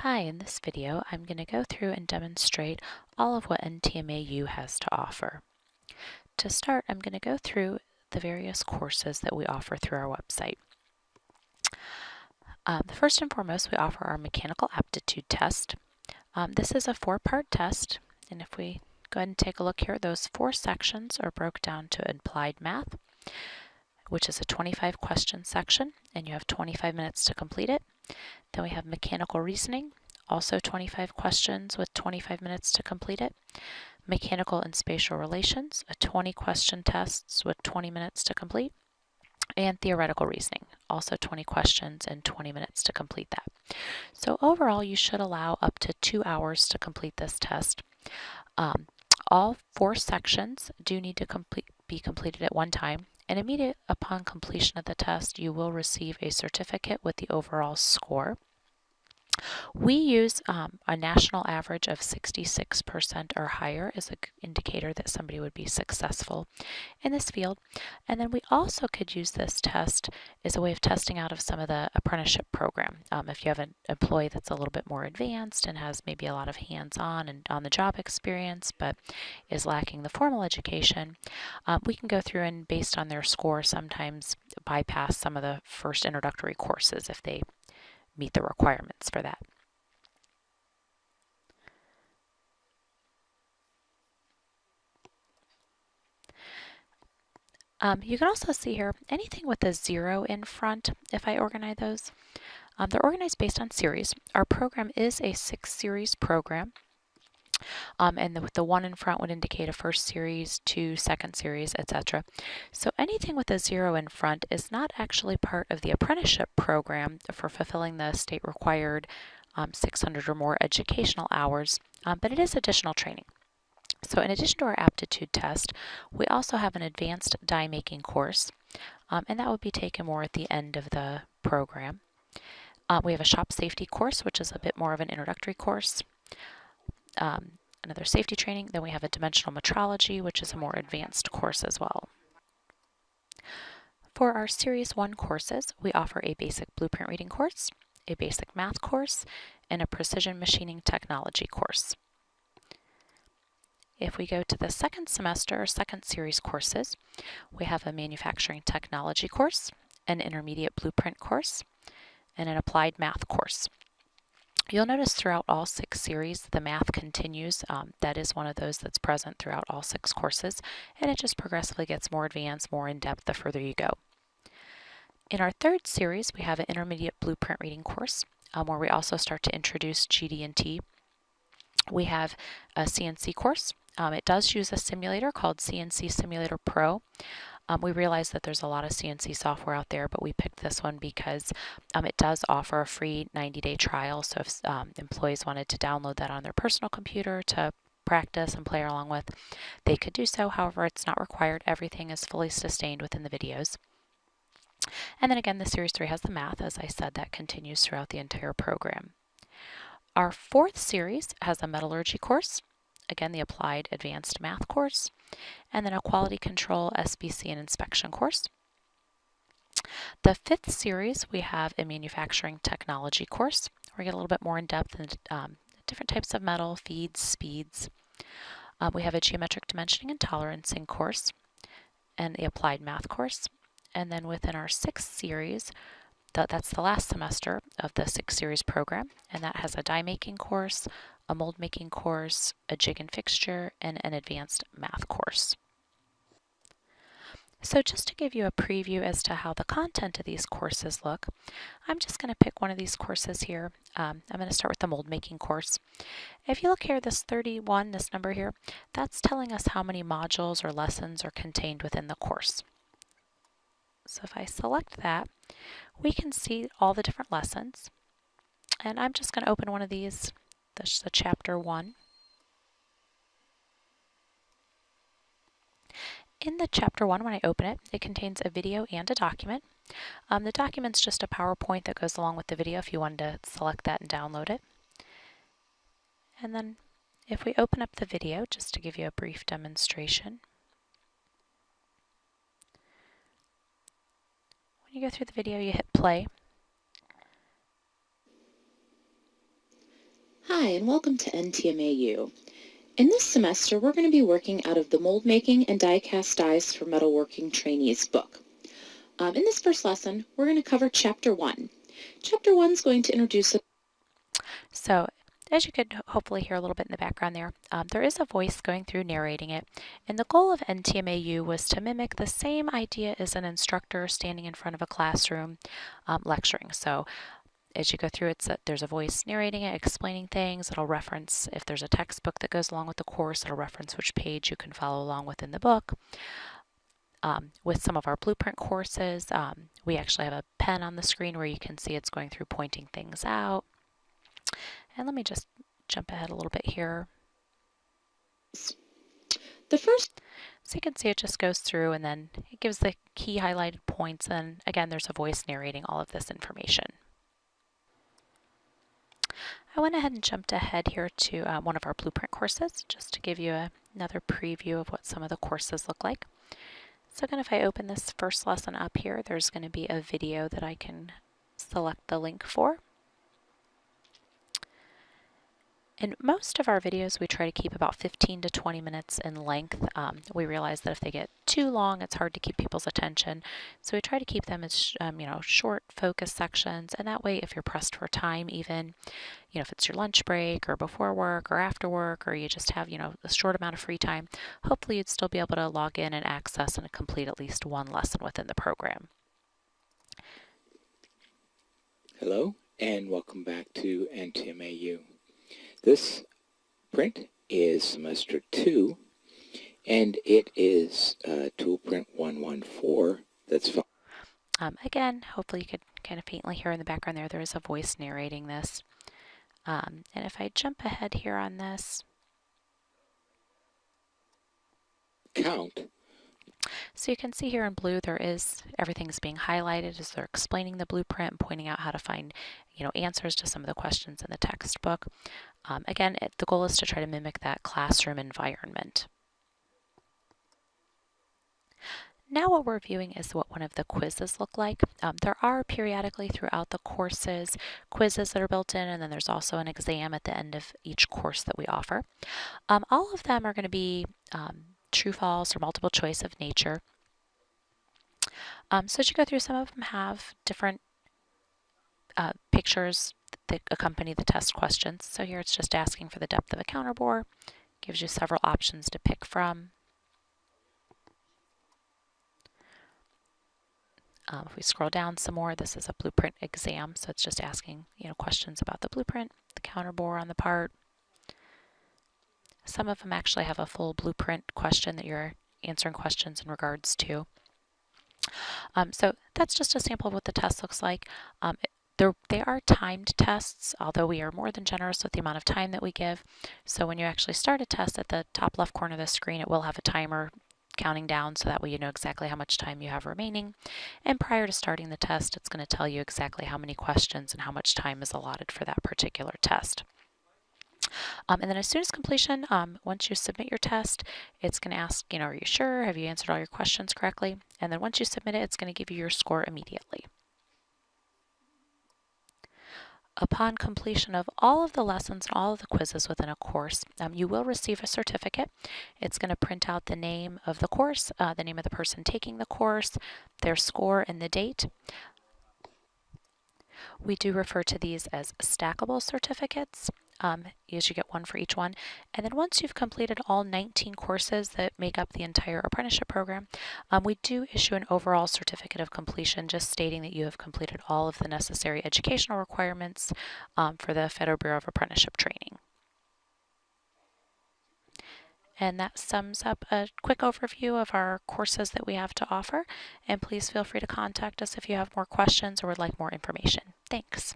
Hi, in this video I'm going to go through and demonstrate all of what NTMA has to offer. To start, I'm going to go through the various courses that we offer through our website. First and foremost, we offer our mechanical aptitude test. This is a 4-part test, and if we go ahead and take a look here, those 4 sections are broke down to applied math, which is a 25 question section, and you have 25 minutes to complete it. Then we have mechanical reasoning, also 25 questions with 25 minutes to complete it. Mechanical and spatial relations, a 20 question test with 20 minutes to complete. And theoretical reasoning, also 20 questions and 20 minutes to complete that. So overall, you should allow up to 2 hours to complete this test. All 4 sections do need to be completed at one time, and immediate upon completion of the test, you will receive a certificate with the overall score. We use a national average of 66% or higher as an indicator that somebody would be successful in this field. And then we also could use this test as a way of testing out of some of the apprenticeship program. If you have an employee that's a little bit more advanced and has maybe a lot of hands-on and on-the-job experience, but is lacking the formal education, we can go through and, based on their score, sometimes bypass some of the first introductory courses if they meet the requirements for that. You can also see here anything with a 0 in front. If I organize those, they're organized based on series. Our program is a 6-series program, and the 1 in front would indicate a first series, 2 second series, etc. So anything with a 0 in front is not actually part of the apprenticeship program for fulfilling the state required 600 or more educational hours, but it is additional training. So in addition to our aptitude test, we also have an advanced die making course, and that would be taken more at the end of the program. We have a shop safety course, which is a bit more of an introductory course. Another safety training. Then we have a dimensional metrology, which is a more advanced course as well. For our Series 1 courses, we offer a basic blueprint reading course, a basic math course, and a precision machining technology course. If we go to the second semester or second series courses, we have a manufacturing technology course, an intermediate blueprint course, and an applied math course. You'll notice throughout all 6 series, the math continues. That is one of those that's present throughout all 6 courses, and it just progressively gets more advanced, more in-depth the further you go. In our 3rd series, we have an intermediate blueprint reading course, where we also start to introduce GD&T. We have a CNC course. It does use a simulator called CNC Simulator Pro. We realize that there's a lot of CNC software out there, but we picked this one because it does offer a free 90-day trial. So if employees wanted to download that on their personal computer to practice and play along with, they could do so. However, it's not required. Everything is fully sustained within the videos. And then again, the Series 3 has the math. As I said, that continues throughout the entire program. Our 4th series has a metallurgy course, again the applied advanced math course, and then a quality control, SBC, and inspection course. The 5th series, we have a manufacturing technology course, where we get a little bit more in depth in different types of metal, feeds, speeds. We have a geometric dimensioning and tolerancing course, and the applied math course. And then within our 6th series, that's the last semester of the 6-series program, and that has a die making course, a mold making course, a jig and fixture, and an advanced math course. So just to give you a preview as to how the content of these courses look, I'm just going to pick one of these courses here. I'm going to start with the mold making course. If you look here, this 31, this number here, that's telling us how many modules or lessons are contained within the course. So if I select that, we can see all the different lessons. And I'm just going to open one of these. This is the chapter 1. In the chapter 1, when I open it, it contains a video and a document. The document's just a PowerPoint that goes along with the video if you wanted to select that and download it. And then if we open up the video, just to give you a brief demonstration, when you go through the video, you hit play. Hi, and welcome to NTMAU. In this semester, we're going to be working out of the Mold Making and Die-Cast Dies for Metalworking Trainees book. In this first lesson, we're going to cover Chapter 1. Chapter 1 is going to introduce So, as you could hopefully hear a little bit in the background there, there is a voice going through narrating it. And the goal of NTMAU was to mimic the same idea as an instructor standing in front of a classroom lecturing. So, as you go through it, there's a voice narrating it, explaining things. It'll reference, if there's a textbook that goes along with the course, it'll reference which page you can follow along with in the book. With some of our blueprint courses, we actually have a pen on the screen where you can see it's going through pointing things out. And let me just jump ahead a little bit here. the first. So you can see it just goes through and then it gives the key highlighted points. And again, there's a voice narrating all of this information. I went ahead and jumped ahead here to one of our blueprint courses just to give you another preview of what some of the courses look like. So again, if I open this first lesson up here, there's going to be a video that I can select the link for. In most of our videos, we try to keep about 15 to 20 minutes in length. We realize that if they get too long, it's hard to keep people's attention. So we try to keep them as short, focused sections. And that way, if you're pressed for time, even if it's your lunch break or before work or after work, or you just have a short amount of free time, hopefully you'd still be able to log in and access and complete at least one lesson within the program. Hello and welcome back to NTMAU. This print is semester 2 and it is tool print 114 that's again, hopefully you could kind of faintly hear in the background there is a voice narrating this. And if I jump ahead here on this, count. So you can see here in blue everything's being highlighted as they're explaining the blueprint and pointing out how to find answers to some of the questions in the textbook. Again, the goal is to try to mimic that classroom environment. Now what we're viewing is what one of the quizzes look like. There are periodically throughout the courses quizzes that are built in, and then there's also an exam at the end of each course that we offer. All of them are going to be true, false, or multiple choice of nature. So as you go through, some of them have different pictures that accompany the test questions. So here it's just asking for the depth of a counterbore, gives you several options to pick from. If we scroll down some more, this is a blueprint exam, so it's just asking questions about the blueprint, the counterbore on the part. Some of them actually have a full blueprint question that you're answering questions in regards to. So that's just a sample of what the test looks like. They are timed tests, although we are more than generous with the amount of time that we give. So when you actually start a test, at the top left corner of the screen, it will have a timer counting down, so that way you know exactly how much time you have remaining. And prior to starting the test, it's going to tell you exactly how many questions and how much time is allotted for that particular test. And then as soon as completion, once you submit your test, it's going to ask, are you sure? Have you answered all your questions correctly? And then once you submit it, it's going to give you your score immediately. Upon completion of all of the lessons and all of the quizzes within a course, you will receive a certificate. It's going to print out the name of the course, the name of the person taking the course, their score, and the date. We do refer to these as stackable certificates, as you get one for each one. And then once you've completed all 19 courses that make up the entire apprenticeship program, we do issue an overall certificate of completion, just stating that you have completed all of the necessary educational requirements for the Federal Bureau of Apprenticeship Training. And that sums up a quick overview of our courses that we have to offer. And please feel free to contact us if you have more questions or would like more information. Thanks.